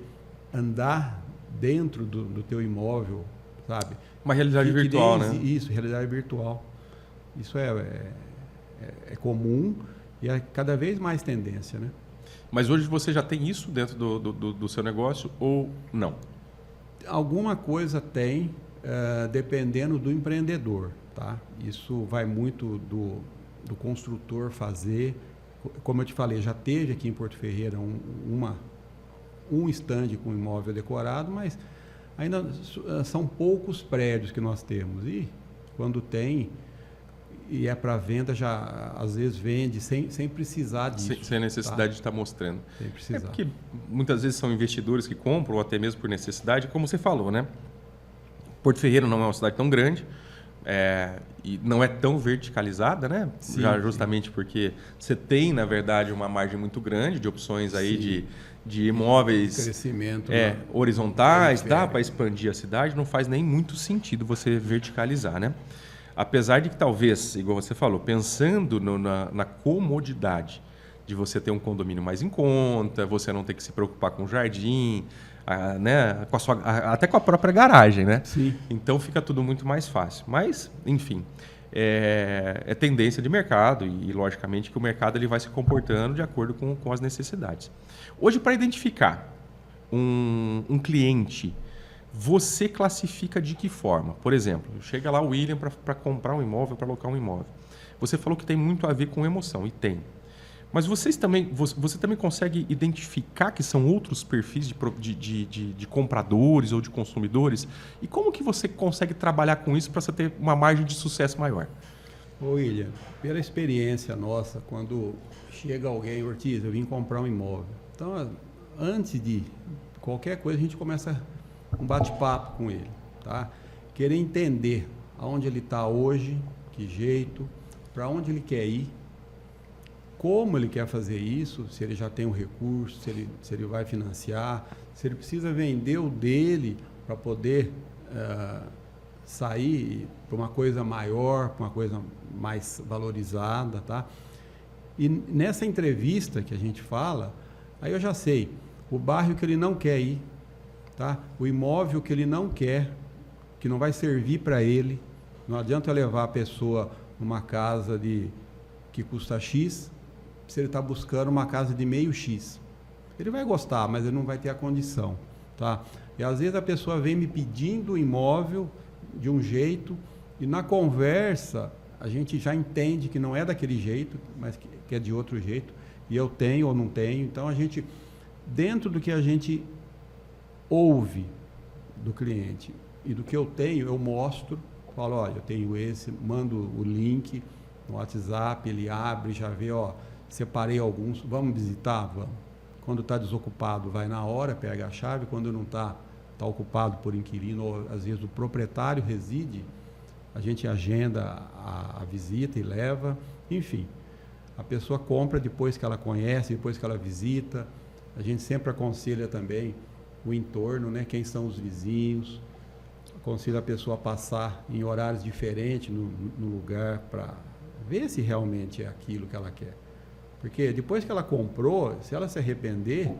andar dentro do teu imóvel sabe? Uma realidade virtual, né? Isso, realidade virtual. Isso é comum e é cada vez mais tendência, né? Mas hoje você já tem isso dentro do seu negócio ou não? Alguma coisa tem, dependendo do empreendedor, tá? Isso vai muito do construtor fazer. Como eu te falei, já teve aqui em Porto Ferreira um stand com imóvel decorado, mas ainda são poucos prédios que nós temos. E quando tem e é para venda, já às vezes vende sem precisar disso. Sem necessidade de estar mostrando. Sem precisar. É porque muitas vezes são investidores que compram, ou até mesmo por necessidade, como você falou, né? Porto Ferreira não é uma cidade tão grande, e não é tão verticalizada, né? Sim, já justamente porque você tem, na verdade, uma margem muito grande de opções aí de imóveis crescimento, horizontais, dá para expandir a cidade, não faz nem muito sentido você verticalizar, né? Apesar de que talvez, igual você falou, pensando na comodidade de você ter um condomínio mais em conta, você não ter que se preocupar com o jardim, né? Até com a própria garagem, né? Sim. Então fica tudo muito mais fácil. Mas, enfim, é tendência de mercado e, logicamente, que o mercado ele vai se comportando de acordo com as necessidades. Hoje, para identificar um cliente, você classifica de que forma? Por exemplo, chega lá o William para comprar um imóvel, para alocar um imóvel. Você falou que tem muito a ver com emoção, e tem. Mas você também consegue identificar que são outros perfis de compradores ou de consumidores? E como que você consegue trabalhar com isso para você ter uma margem de sucesso maior? Ô William, pela experiência nossa, quando chega alguém, Ortiz, eu vim comprar um imóvel. Então, antes de qualquer coisa, a gente começa um bate-papo com ele, tá? Querer entender aonde ele está hoje, que jeito, para onde ele quer ir, como ele quer fazer isso, se ele já tem um recurso, se ele vai financiar, se ele precisa vender o dele para poder sair para uma coisa maior, para uma coisa mais valorizada, tá? E nessa entrevista que a gente fala, aí eu já sei o bairro que ele não quer ir, tá? O imóvel que ele não quer, que não vai servir para ele. Não adianta eu levar a pessoa numa casa que custa X, se ele está buscando uma casa de meio X. Ele vai gostar, mas ele não vai ter a condição, tá? E às vezes a pessoa vem me pedindo o imóvel de um jeito e na conversa a gente já entende que não é daquele jeito, mas que é de outro jeito, e eu tenho ou não tenho. Então a gente, dentro do que a gente ouve do cliente e do que eu tenho, eu mostro, falo, olha, eu tenho esse, mando o link no WhatsApp, ele abre, já vê, ó, separei alguns, vamos visitar? Vamos. Quando está desocupado, vai na hora, pega a chave, quando não está ocupado por inquilino, ou às vezes o proprietário reside, a gente agenda a visita e leva, enfim. A pessoa compra depois que ela conhece, depois que ela visita. A gente sempre aconselha também o entorno, né? Quem são os vizinhos. Aconselha a pessoa a passar em horários diferentes no lugar para ver se realmente é aquilo que ela quer. Porque depois que ela comprou, se ela se arrepender,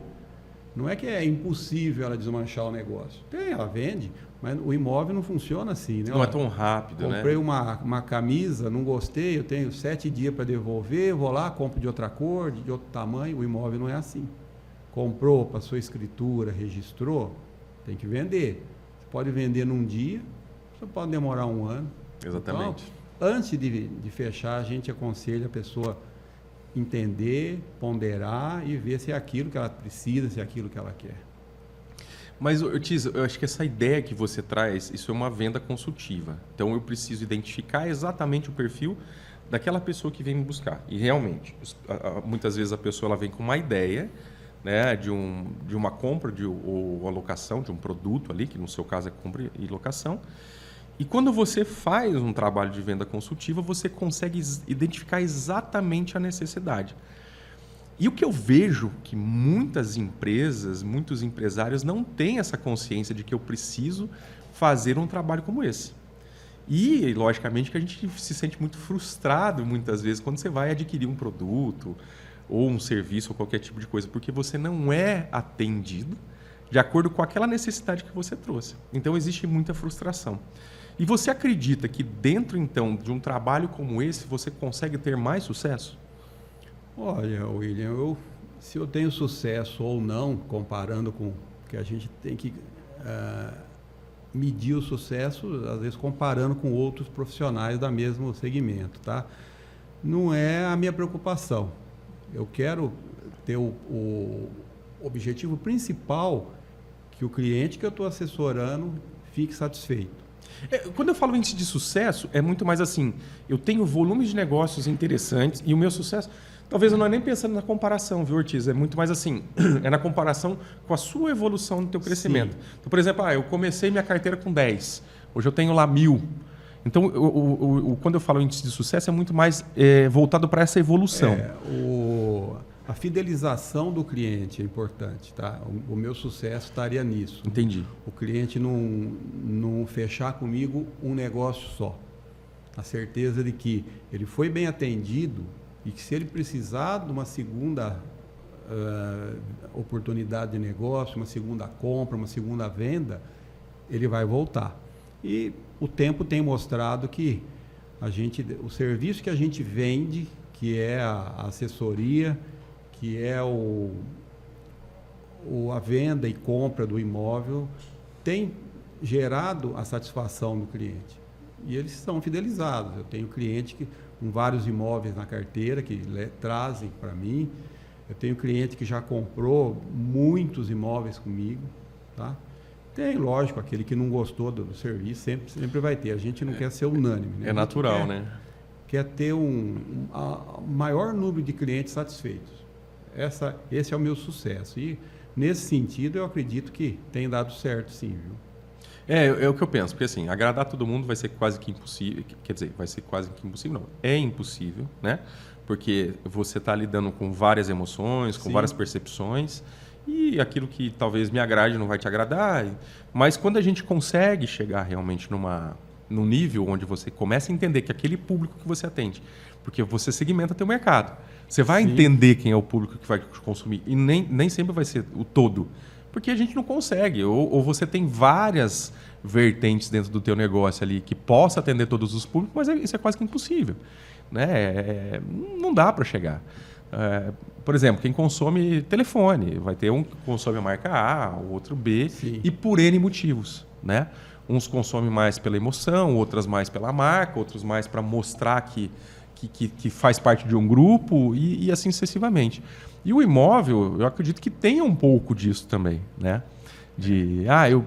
não é que é impossível ela desmanchar o negócio. Tem, ela vende, mas o imóvel não funciona assim, né? Não é tão rápido, né? Comprei uma camisa, não gostei, eu tenho 7 dias para devolver, vou lá, compro de outra cor, de outro tamanho. O imóvel não é assim. Comprou, passou escritura, registrou, tem que vender. Você pode vender num dia, você pode demorar um ano. Exatamente. Então, antes de fechar, a gente aconselha a pessoa entender, ponderar e ver se é aquilo que ela precisa, se é aquilo que ela quer. Mas, Ortiz, eu acho que essa ideia que você traz, isso é uma venda consultiva. Então, eu preciso identificar exatamente o perfil daquela pessoa que vem me buscar. E, realmente, muitas vezes a pessoa ela vem com uma ideia, né, de uma compra ou alocação de um produto ali, que no seu caso é compra e locação. E quando você faz um trabalho de venda consultiva, você consegue identificar exatamente a necessidade. E o que eu vejo que muitas empresas, muitos empresários não têm essa consciência de que eu preciso fazer um trabalho como esse. E, logicamente, que a gente se sente muito frustrado muitas vezes quando você vai adquirir um produto ou um serviço ou qualquer tipo de coisa, porque você não é atendido de acordo com aquela necessidade que você trouxe. Então, existe muita frustração. E você acredita que dentro, então, de um trabalho como esse, você consegue ter mais sucesso? Olha, William, se eu tenho sucesso ou não, comparando com... que a gente tem que medir o sucesso, às vezes, comparando com outros profissionais do mesmo segmento, tá? Não é a minha preocupação. Eu quero ter o objetivo principal que o cliente que eu estou assessorando fique satisfeito. Quando eu falo índice de sucesso, é muito mais assim, eu tenho volumes de negócios interessantes e o meu sucesso, talvez eu não é nem pensando na comparação, viu, Ortiz? É muito mais assim, é na comparação com a sua evolução no teu crescimento. Sim. Então, por exemplo, eu comecei minha carteira com 10, hoje eu tenho lá 1.000. Então, quando eu falo índice de sucesso, é muito mais voltado para essa evolução. A fidelização do cliente é importante, tá? O meu sucesso estaria nisso. Entendi. O cliente não fechar comigo um negócio só. A certeza de que ele foi bem atendido e que se ele precisar de uma segunda oportunidade de negócio, uma segunda compra, uma segunda venda, ele vai voltar. E o tempo tem mostrado que o serviço que a gente vende, que é a assessoria, que é a venda e compra do imóvel, tem gerado a satisfação do cliente. E eles estão fidelizados. Eu tenho cliente com vários imóveis na carteira que trazem para mim. Eu tenho cliente que já comprou muitos imóveis comigo, tá? Tem, lógico, aquele que não gostou do serviço, sempre vai ter. A gente não quer ser unânime, né? É natural, né? Quer ter maior número de clientes satisfeitos. Esse é o meu sucesso. E, nesse sentido, eu acredito que tem dado certo, sim, viu? É o que eu penso, porque assim, agradar todo mundo vai ser quase que impossível, quer dizer, vai ser quase que impossível, não, é impossível, né? Porque você está lidando com várias emoções, com Sim. várias percepções, e aquilo que talvez me agrade não vai te agradar, mas quando a gente consegue chegar realmente num nível onde você começa a entender que aquele público que você atende, porque você segmenta teu mercado, você vai Sim. entender quem é o público que vai consumir, e nem sempre vai ser o todo, porque a gente não consegue, ou você tem várias vertentes dentro do teu negócio ali que possa atender todos os públicos, mas isso é quase que impossível, né? Não dá para chegar. Por exemplo, quem consome telefone, vai ter um que consome a marca A, o outro B, Sim. e por N motivos, né? Uns consomem mais pela emoção, outras mais pela marca, outros mais para mostrar que faz parte de um grupo e assim sucessivamente. E o imóvel, eu acredito que tenha um pouco disso também, né?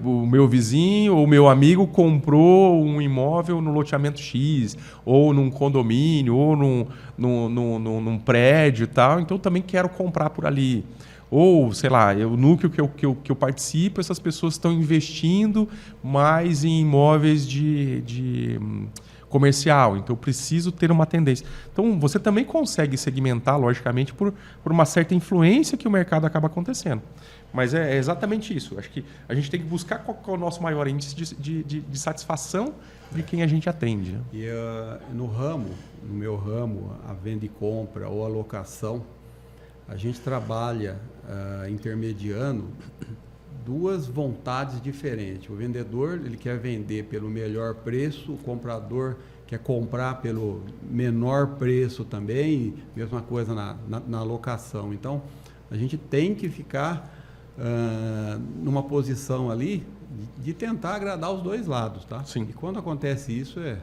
O meu vizinho ou o meu amigo comprou um imóvel no loteamento X, ou num condomínio, ou num prédio e tal, então eu também quero comprar por ali. Ou, sei lá, o núcleo que eu participo, essas pessoas estão investindo mais em imóveis de comercial, então eu preciso ter uma tendência. Então, você também consegue segmentar, logicamente, por uma certa influência que o mercado acaba acontecendo. Mas é exatamente isso. Acho que a gente tem que buscar qual é o nosso maior índice de satisfação de quem a gente atende. Né? E no meu ramo, a venda e compra ou a locação, a gente trabalha intermediando duas vontades diferentes. O vendedor ele quer vender pelo melhor preço, o comprador quer comprar pelo menor preço também, mesma coisa na locação. Então, a gente tem que ficar numa posição ali de tentar agradar os dois lados, tá? Sim. E quando acontece isso, a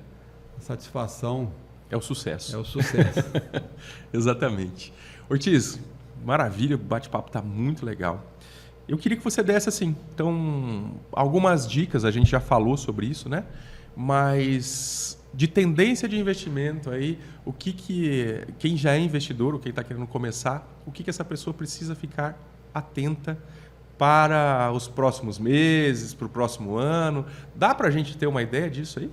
satisfação... É o sucesso. É o sucesso. Exatamente. Ortiz, maravilha, o bate-papo está muito legal. Eu queria que você desse assim, então, algumas dicas, a gente já falou sobre isso, né? Mas de tendência de investimento aí, quem já é investidor ou quem está querendo começar, o que essa pessoa precisa ficar atenta para os próximos meses, para o próximo ano? Dá para a gente ter uma ideia disso aí?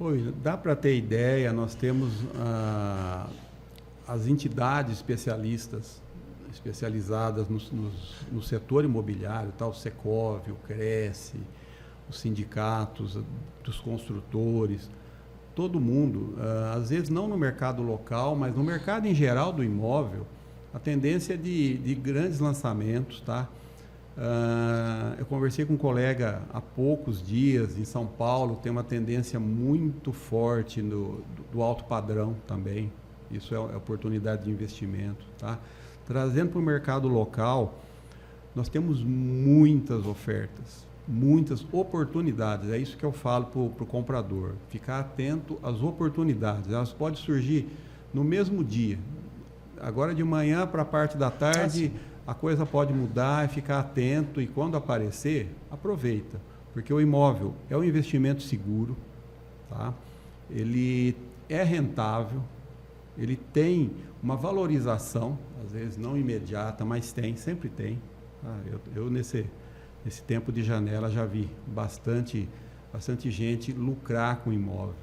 Oi, dá para ter ideia. Nós temos as entidades especializadas no setor imobiliário, tá? O Secov, o Cresce, os sindicatos dos construtores, todo mundo, às vezes não no mercado local, mas no mercado em geral do imóvel, a tendência de grandes lançamentos, tá? Eu conversei com um colega há poucos dias em São Paulo, tem uma tendência muito forte do alto padrão também. Isso é oportunidade de investimento, tá? Trazendo para o mercado local, nós temos muitas ofertas, muitas oportunidades. É isso que eu falo para o comprador. Ficar atento às oportunidades. Elas podem surgir no mesmo dia. Agora de manhã para a parte da tarde, a coisa pode mudar, ficar atento e quando aparecer, aproveita. Porque o imóvel é um investimento seguro, tá? Ele é rentável, ele tem uma valorização, às vezes não imediata, mas tem, sempre tem. Tá? Eu nesse tempo de janela já vi bastante gente lucrar com imóvel,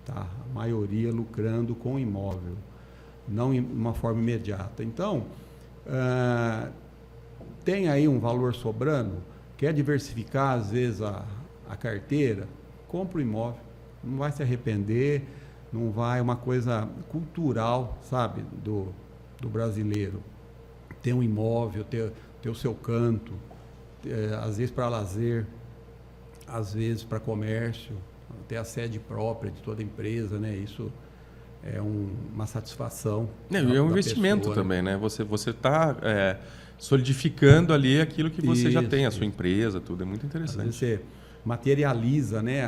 tá? A maioria lucrando com imóvel, não de uma forma imediata. Então, tem aí um valor sobrando, quer diversificar às vezes a carteira, compra o imóvel, não vai se arrepender, não vai, uma coisa cultural, sabe, do brasileiro, ter um imóvel, ter o seu canto, às vezes para lazer, às vezes para comércio, ter a sede própria de toda a empresa, né? Isso é uma satisfação. É um investimento pessoa, também, né? Você está solidificando ali aquilo que você já tem, a sua empresa, tudo. É muito interessante. Às vezes você materializa, né?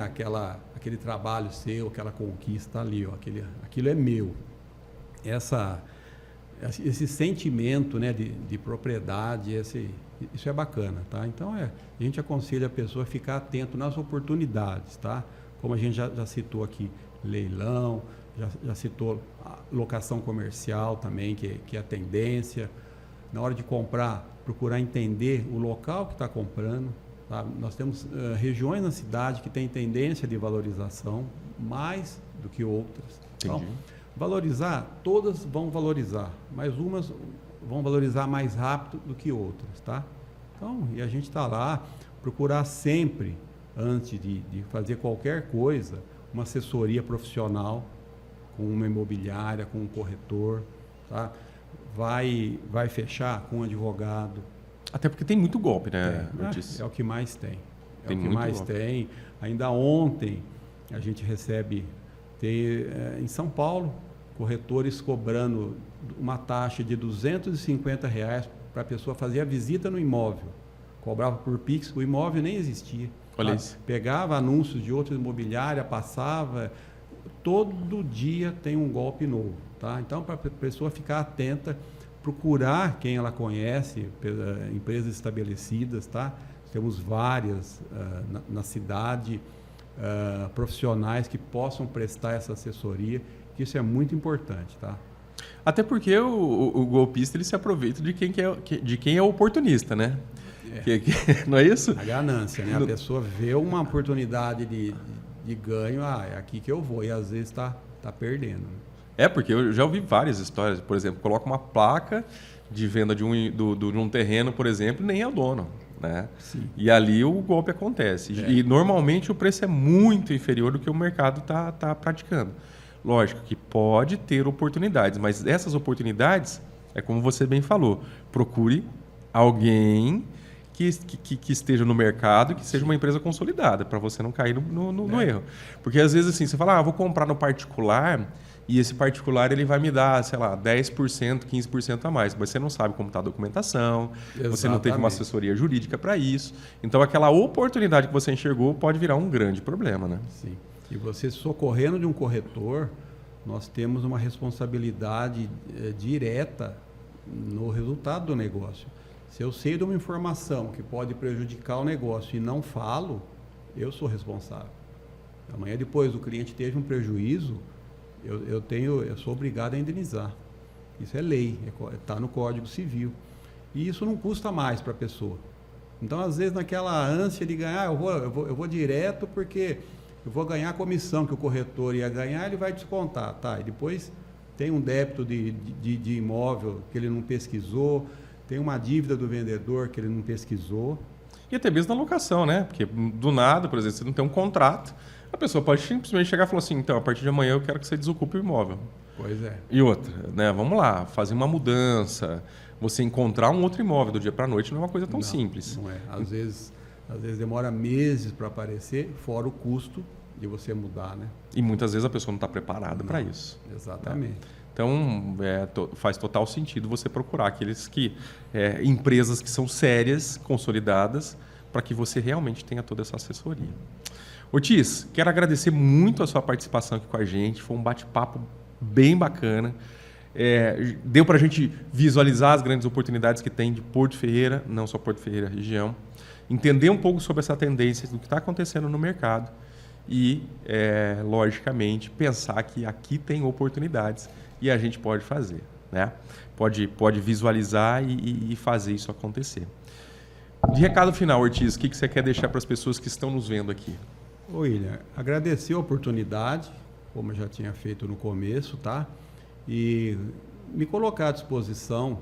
Aquele trabalho seu, aquela conquista ali, ó, aquilo é meu. Esse sentimento, né, de propriedade, isso é bacana, tá? Então, a gente aconselha a pessoa a ficar atento nas oportunidades, tá? Como a gente já citou aqui, leilão, já citou a locação comercial também, que é a tendência. Na hora de comprar, procurar entender o local que está comprando, tá? Nós temos regiões na cidade que têm tendência de valorização mais do que outras. Então, valorizar, todas vão valorizar, mas umas vão valorizar mais rápido do que outras, tá? Então, e a gente está lá, procurar sempre, antes de fazer qualquer coisa, uma assessoria profissional, com uma imobiliária, com um corretor, tá? Vai fechar com um advogado. Até porque tem muito golpe, né? É o que mais tem. Tem o que mais golpe. Tem. Ainda ontem a gente recebe, em São Paulo, corretores cobrando uma taxa de R$250 para a pessoa fazer a visita no imóvel. Cobrava por Pix, o imóvel nem existia. Olha isso. Pegava anúncios de outra imobiliária, passava. Todo dia tem um golpe novo, tá? Então, para a pessoa ficar atenta, procurar quem ela conhece, empresas estabelecidas, tá? Temos várias na cidade, profissionais que possam prestar essa assessoria, que isso é muito importante, tá? Até porque o golpista ele se aproveita de quem é oportunista, né? Não é isso? A ganância, né? A pessoa vê uma oportunidade de ganho, é aqui que eu vou, e às vezes está perdendo. Porque eu já ouvi várias histórias, por exemplo, coloca uma placa de venda de um terreno, por exemplo, nem é o dono, né? Sim. E ali o golpe acontece. E normalmente o preço é muito inferior do que o mercado está praticando. Lógico que pode ter oportunidades, mas essas oportunidades, é como você bem falou, procure alguém que esteja no mercado e que seja uma empresa consolidada, para você não cair no erro. Porque às vezes assim, você fala, vou comprar no particular e esse particular ele vai me dar, sei lá, 10%, 15% a mais, mas você não sabe como está a documentação, Exatamente. Você não teve uma assessoria jurídica para isso. Então aquela oportunidade que você enxergou pode virar um grande problema, né? Sim. E você socorrendo de um corretor, nós temos uma responsabilidade direta no resultado do negócio. Se eu sei de uma informação que pode prejudicar o negócio e não falo, eu sou responsável. Amanhã depois o cliente teve um prejuízo, eu sou obrigado a indenizar. Isso é lei, está no Código Civil. E isso não custa mais para a pessoa. Então, às vezes, naquela ânsia de ganhar, eu vou direto porque eu vou ganhar a comissão que o corretor ia ganhar, ele vai descontar. Tá? E depois tem um débito de imóvel que ele não pesquisou, tem uma dívida do vendedor que ele não pesquisou. E até mesmo na locação, né? Porque do nada, por exemplo, você não tem um contrato, a pessoa pode simplesmente chegar e falar assim, então, a partir de amanhã eu quero que você desocupe o imóvel. Pois é. E outra, né? Vamos lá, fazer uma mudança, Você encontrar um outro imóvel do dia para a noite não é uma coisa tão simples. Não é. Às vezes demora meses para aparecer, fora o custo de você mudar, né? E muitas vezes a pessoa não está preparada para isso. Exatamente. Então, faz total sentido você procurar empresas que são sérias, consolidadas, para que você realmente tenha toda essa assessoria. Otis, quero agradecer muito a sua participação aqui com a gente. Foi um bate-papo bem bacana. Deu para a gente visualizar as grandes oportunidades que tem de Porto Ferreira, não só Porto Ferreira, região. Entender um pouco sobre essa tendência do que está acontecendo no mercado e, logicamente, pensar que aqui tem oportunidades e a gente pode fazer, né? Pode visualizar e fazer isso acontecer. De recado final, Ortiz, o que você quer deixar para as pessoas que estão nos vendo aqui? William, agradecer a oportunidade, como eu já tinha feito no começo, tá? E me colocar à disposição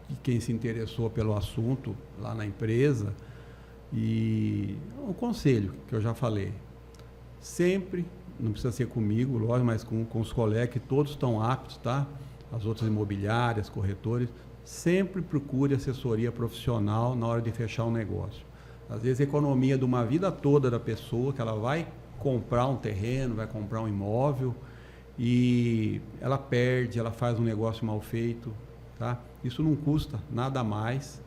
de quem se interessou pelo assunto lá na empresa. E o conselho que eu já falei, sempre, não precisa ser comigo, lógico, mas com os colegas, que todos estão aptos, tá? As outras imobiliárias, corretores, sempre procure assessoria profissional na hora de fechar um negócio. Às vezes a economia de uma vida toda da pessoa, que ela vai comprar um terreno, vai comprar um imóvel e ela perde, ela faz um negócio mal feito, tá? Isso não custa nada mais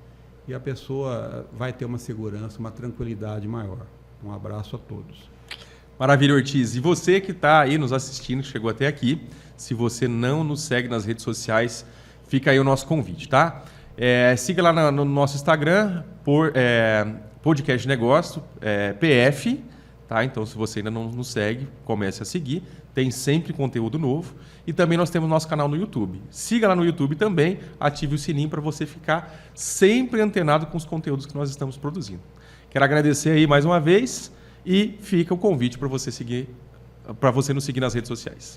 e a pessoa vai ter uma segurança, uma tranquilidade maior. Um abraço a todos. Maravilha, Ortiz. E você que está aí nos assistindo, que chegou até aqui, se você não nos segue nas redes sociais, fica aí o nosso convite, tá? Siga lá no nosso Instagram, Podcast de Negócio, PF, tá? Então, se você ainda não nos segue, comece a seguir. Tem sempre conteúdo novo. E também nós temos nosso canal no YouTube. Siga lá no YouTube também, ative o sininho para você ficar sempre antenado com os conteúdos que nós estamos produzindo. Quero agradecer aí mais uma vez e fica o convite para você nos seguir nas redes sociais.